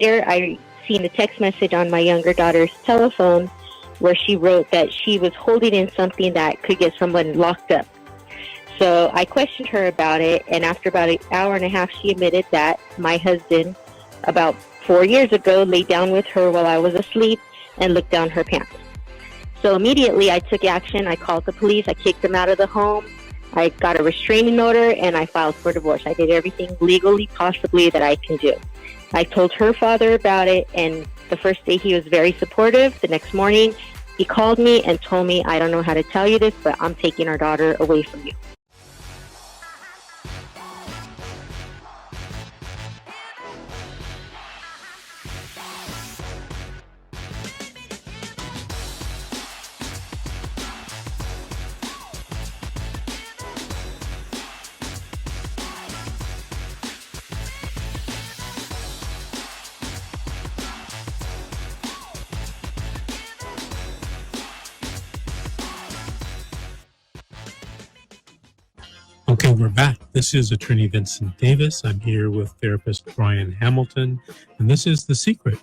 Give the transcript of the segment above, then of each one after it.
There, I seen a text message on my younger daughter's telephone where she wrote that she was holding in something that could get someone locked up. So I questioned her about it, and after about an hour and a half, she admitted that my husband, about 4 years ago, laid down with her while I was asleep and looked down her pants. So immediately I took action. I called the police. I kicked him out of the home. I got a restraining order, and I filed for divorce. I did everything legally possibly that I can do. I told her father about it, and the first day he was very supportive. The next morning, he called me and told me, I don't know how to tell you this, but I'm taking our daughter away from you. Okay, we're back. This is Attorney Vincent Davis. I'm here with therapist Brian Hamilton, and this is The Secret,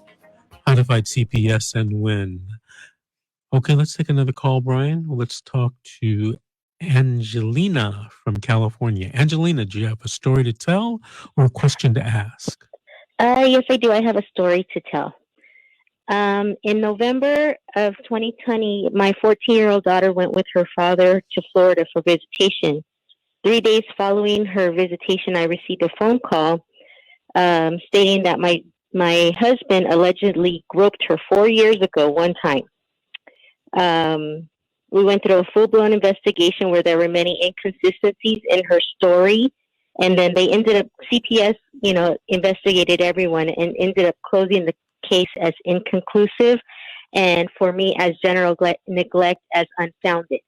How to Fight CPS and Win. Okay, let's take another call, Brian. Let's talk to Angelina from California. Angelina, do you have a story to tell or a question to ask? Yes, I do. I have a story to tell. In November of 2020, my 14-year-old daughter went with her father to Florida for visitation. 3 days following her visitation, I received a phone call stating that my husband allegedly groped her 4 years ago one time. We went through a full-blown investigation where there were many inconsistencies in her story, and then they ended up, CPS, investigated everyone and ended up closing the case as inconclusive, and for me as general neglect as unfounded.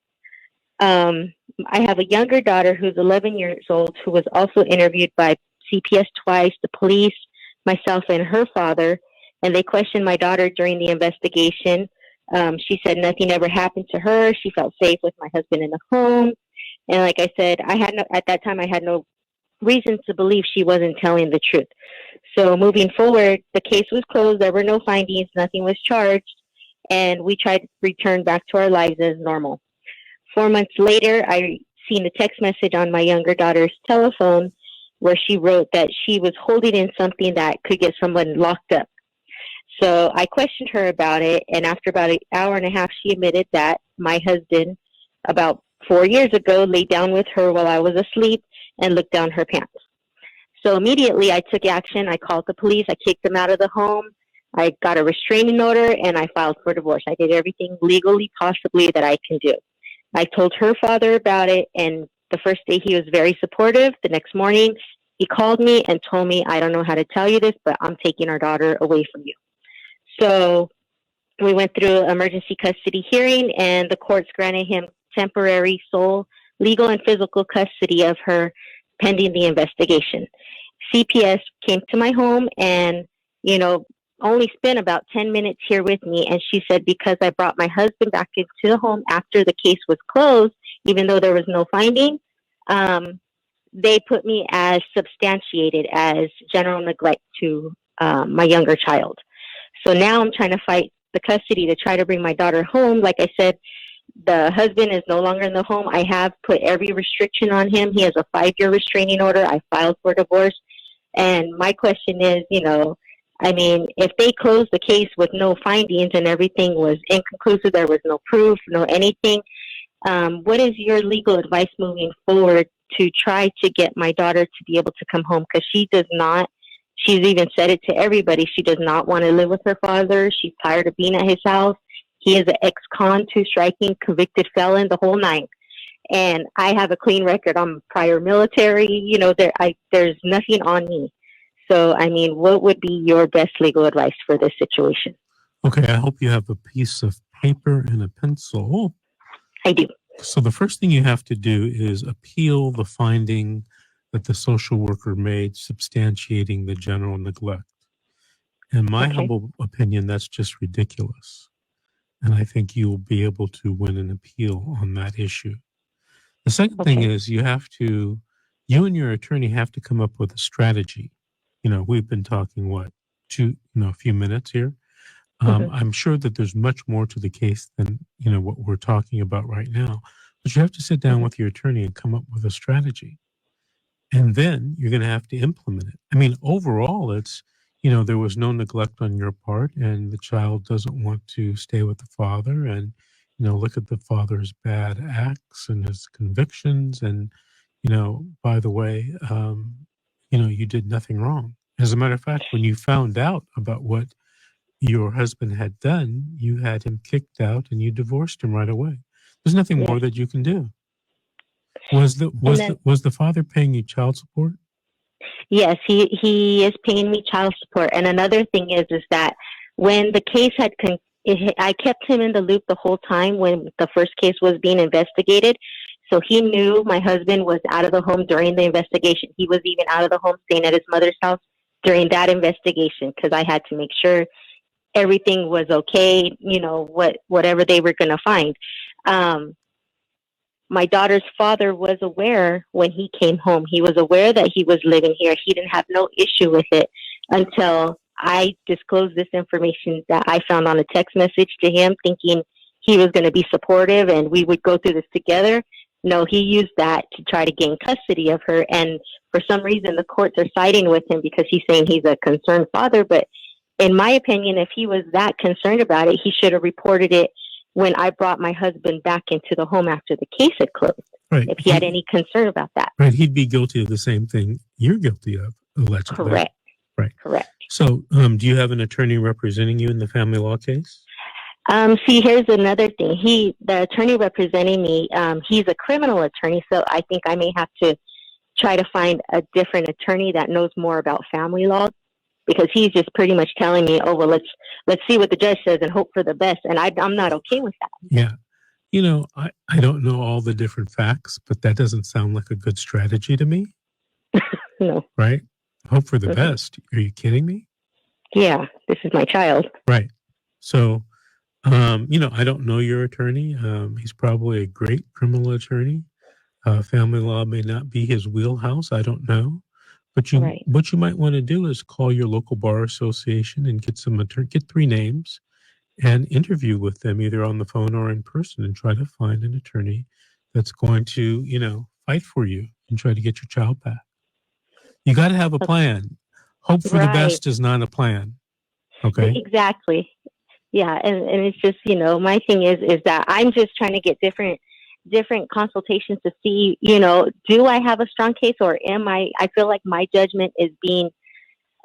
I have a younger daughter who's 11 years old who was also interviewed by CPS twice, the police, myself, and her father, and they questioned my daughter during the investigation. She said nothing ever happened to her. She felt safe with my husband in the home. And like I said, at that time, I had no reason to believe she wasn't telling the truth. So moving forward, the case was closed. There were no findings. Nothing was charged. And we tried to return back to our lives as normal. 4 months later, I seen a text message on my younger daughter's telephone where she wrote that she was holding in something that could get someone locked up. So I questioned her about it, and after about an hour and a half, she admitted that my husband, about 4 years ago, laid down with her while I was asleep and looked down her pants. So immediately I took action. I called the police. I kicked him out of the home. I got a restraining order, and I filed for divorce. I did everything legally possibly that I can do. I told her father about it, and the first day he was very supportive. The next morning, he called me and told me, I don't know how to tell you this, but I'm taking our daughter away from you. So we went through emergency custody hearing, and the courts granted him temporary sole legal and physical custody of her pending the investigation. CPS came to my home and, only spent about 10 minutes here with me. And she said, because I brought my husband back into the home after the case was closed, even though there was no finding, they put me as substantiated as general neglect to my younger child. So now I'm trying to fight the custody to try to bring my daughter home. Like I said, the husband is no longer in the home. I have put every restriction on him. He has a 5-year restraining order. I filed for divorce. And my question is, if they closed the case with no findings and everything was inconclusive, there was no proof, no anything, what is your legal advice moving forward to try to get my daughter to be able to come home? Because she does not, she's even said it to everybody, she does not want to live with her father. She's tired of being at his house. He is an ex-con, 2-striking, convicted felon, the whole nine. And I have a clean record. I'm prior military. There's nothing on me. So, what would be your best legal advice for this situation? Okay, I hope you have a piece of paper and a pencil. I do. So the first thing you have to do is appeal the finding that the social worker made substantiating the general neglect. In my humble opinion, that's just ridiculous. And I think you'll be able to win an appeal on that issue. The second thing is you and your attorney have to come up with a strategy. We've been talking, a few minutes here. I'm sure that there's much more to the case than, what we're talking about right now. But you have to sit down with your attorney and come up with a strategy. And then you're going to have to implement it. I mean, overall, it's, there was no neglect on your part, and the child doesn't want to stay with the father and, look at the father's bad acts and his convictions. And, by the way, you did nothing wrong. As a matter of fact, when you found out about what your husband had done, you had him kicked out and you divorced him right away. There's nothing more that you can do. Was the father paying you child support? Yes, he is paying me child support. And another thing is that when the case I kept him in the loop the whole time when the first case was being investigated. So he knew my husband was out of the home during the investigation. He was even out of the home staying at his mother's house during that investigation because I had to make sure everything was okay, whatever they were going to find. My daughter's father was aware when he came home. He was aware that he was living here. He didn't have no issue with it until I disclosed this information that I found on a text message to him, thinking he was going to be supportive and we would go through this together. No, he used that to try to gain custody of her. And for some reason, the courts are siding with him because he's saying he's a concerned father. But in my opinion, if he was that concerned about it, he should have reported it when I brought my husband back into the home after the case had closed. Right. If he had any concern about that. Right. He'd be guilty of the same thing you're guilty of, allegedly. Correct. Right. Correct. So do you have an attorney representing you in the family law case? See, here's another thing. The attorney representing me, he's a criminal attorney, so I think I may have to try to find a different attorney that knows more about family law, because he's just pretty much telling me, oh, well, let's see what the judge says and hope for the best. And I'm not okay with that. Yeah. I don't know all the different facts, but that doesn't sound like a good strategy to me. No. Right? Hope for the best. Are you kidding me? Yeah. This is my child. Right. So, I don't know your attorney. He's probably a great criminal attorney. Family law may not be his wheelhouse. I don't know. But what you might want to do is call your local bar association and get 3 names and interview with them either on the phone or in person and try to find an attorney that's going to, fight for you and try to get your child back. You got to have a plan. Hope for the best is not a plan. Okay. Exactly. Yeah. And it's just, my thing is that I'm just trying to get different consultations to see, do I have a strong case, or I feel like my judgment is being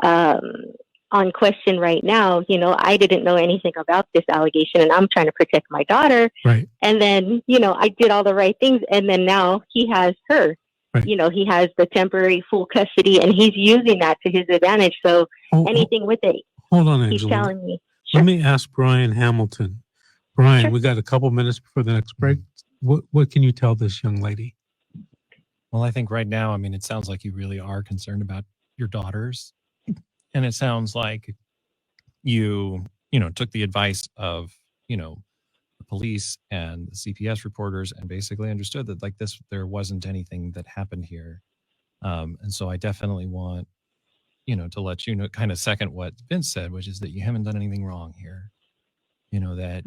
on question right now. I didn't know anything about this allegation and I'm trying to protect my daughter. Right. And then, I did all the right things. And then now he has her, right. He has the temporary full custody and he's using that to his advantage. So anything with it, hold on, he's Angela. telling me. Sure. Let me ask Brian Hamilton. Brian, Sure. We got a couple minutes before the next break. What can you tell this young lady? Well, I think right now, it sounds like you really are concerned about your daughters. And it sounds like you took the advice of, the police and the CPS reporters and basically understood that there wasn't anything that happened here. And so I definitely want, to let you know, kind of second what Vince said, which is that you haven't done anything wrong here. That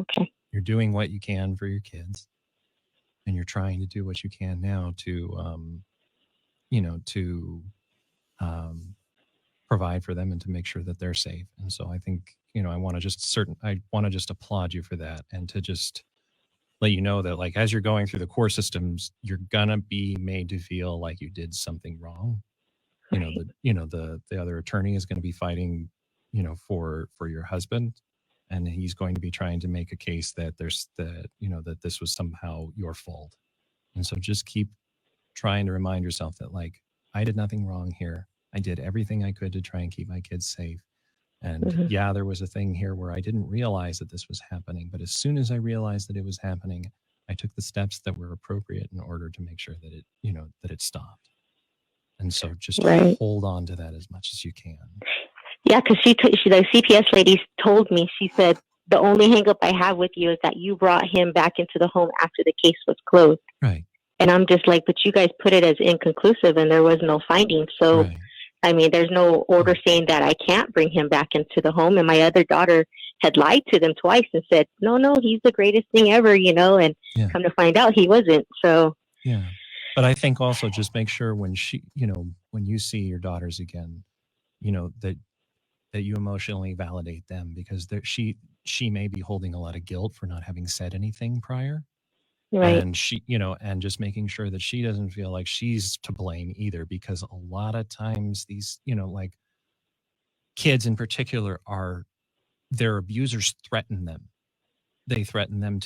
you're doing what you can for your kids. And you're trying to do what you can now to, provide for them and to make sure that they're safe. And so I think, I want to just applaud you for that, and to just let you know that, as you're going through the court systems, you're gonna be made to feel like you did something wrong. Right. The other attorney is going to be fighting, for your husband. And he's going to be trying to make a case that that this was somehow your fault. And so just keep trying to remind yourself that, I did nothing wrong here. I did everything I could to try and keep my kids safe. And there was a thing here where I didn't realize that this was happening. But as soon as I realized that it was happening, I took the steps that were appropriate in order to make sure that it stopped. And so just hold on to that as much as you can. Yeah, because the CPS lady told me, she said, the only hang up I have with you is that you brought him back into the home after the case was closed. Right. And I'm just like, but you guys put it as inconclusive and there was no finding. So, I mean, there's no order saying that I can't bring him back into the home. And my other daughter had lied to them twice and said, no, he's the greatest thing ever, and Yeah. come to find out he wasn't. So, yeah. But I think also just make sure when when you see your daughters again, that you emotionally validate them, because she may be holding a lot of guilt for not having said anything prior. right. And and just making sure that she doesn't feel like she's to blame either, because a lot of times these, like kids in particular, their abusers threaten them. They threaten them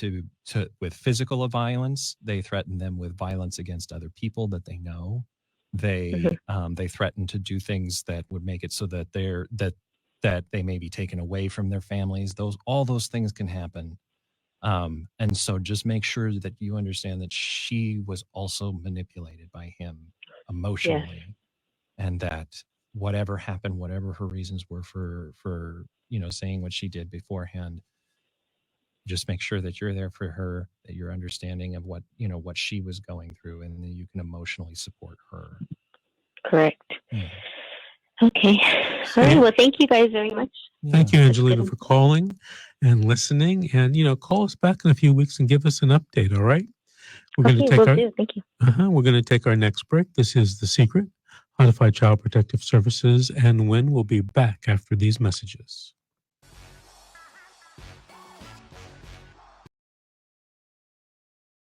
with physical violence. They threaten them with violence against other people that they know. They they threaten to do things that would make it so that that they may be taken away from their families. All those things can happen. And so just make sure that you understand that she was also manipulated by him emotionally, and that whatever happened, whatever her reasons were for saying what she did beforehand, just make sure that you're there for her, that you're understanding of what she was going through, and then you can emotionally support her. Correct. Yeah. Okay. All right. Well, thank you guys very much. Thank you, Angelina, for calling and listening. And, call us back in a few weeks and give us an update, all right? We're going to take will do. Thank you. We're going to take our next break. This is The Secret, How to Fight Child Protective Services and Win. We'll be back after these messages.